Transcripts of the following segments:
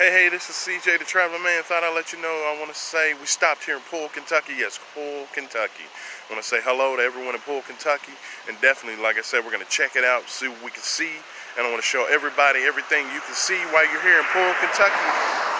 Hey, this is CJ the Traveler Man. Thought I'd let you know I want to say we stopped here in Poole, Kentucky. Yes, Poole, Kentucky. I want to say hello to everyone in Poole, Kentucky. And definitely, like I said, we're going to check it out, see what we can see. And I want to show everybody everything you can see while you're here in Poole, Kentucky.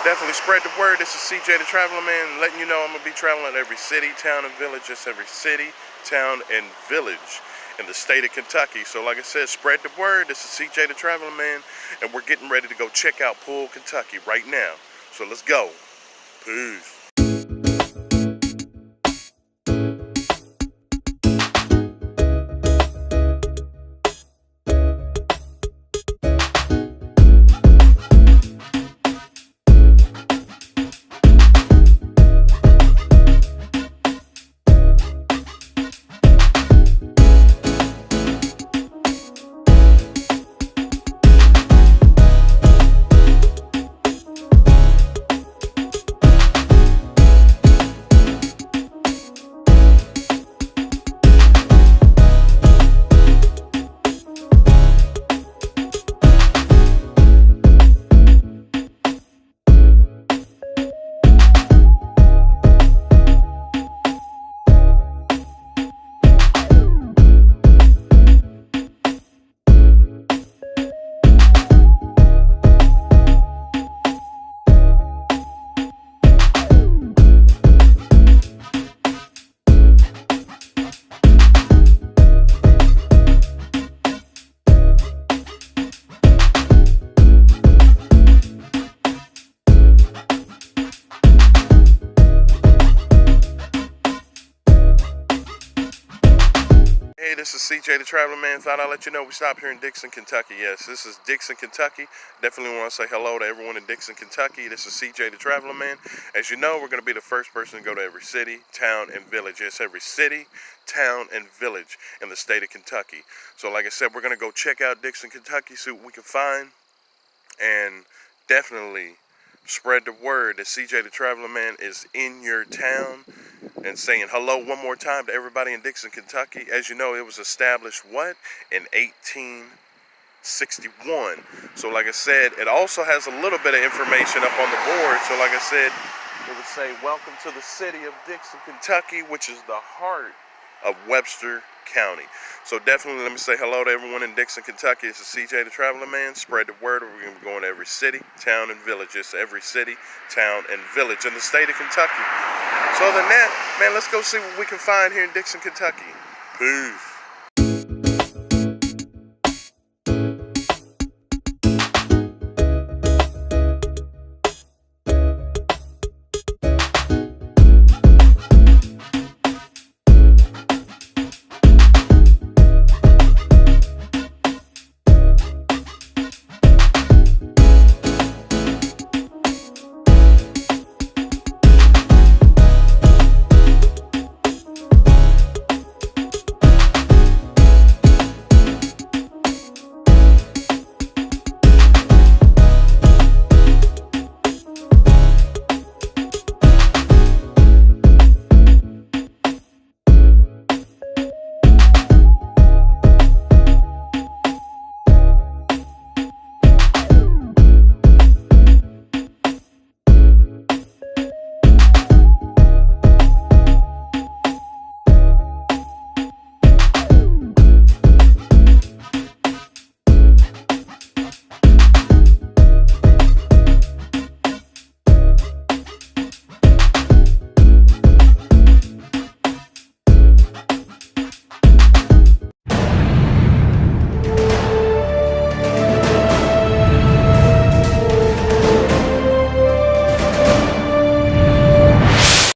Definitely spread the word. This is CJ the Traveler Man, letting you know I'm going to be traveling every city, town, and village. Just every city, town, and village in the state of Kentucky. So like I said, spread the word. This is CJ the Traveler Man, and we're getting ready to go check out Poole, Kentucky right now. So let's go. Peace. Hey, this is CJ the Traveler Man. Thought I'd let you know we stopped here in Dixon, Kentucky. Yes, this is Dixon, Kentucky. Definitely want to say hello to everyone in Dixon, Kentucky. This is CJ the Traveler Man. As you know, we're going to be the first person to go to every city, town, and village. Yes, every city, town, and village in the state of Kentucky. So like I said, we're going to go check out Dixon, Kentucky, see what we can find, and definitely spread the word that CJ the Traveler Man is in your town, and saying hello one more time to everybody in Dixon, Kentucky. As you know, it was established, in 1861. So like I said, it also has a little bit of information up on the board. So like I said, it would say, welcome to the city of Dixon, Kentucky, which is the heart of Webster County. So definitely let me say hello to everyone in Dixon, Kentucky. This is CJ the Traveler Man. Spread the word. We're going to be going to every city, town, and village. It's every city, town, and village in the state of Kentucky. So other than that, man, let's go see what we can find here in Dixon, Kentucky. Peace.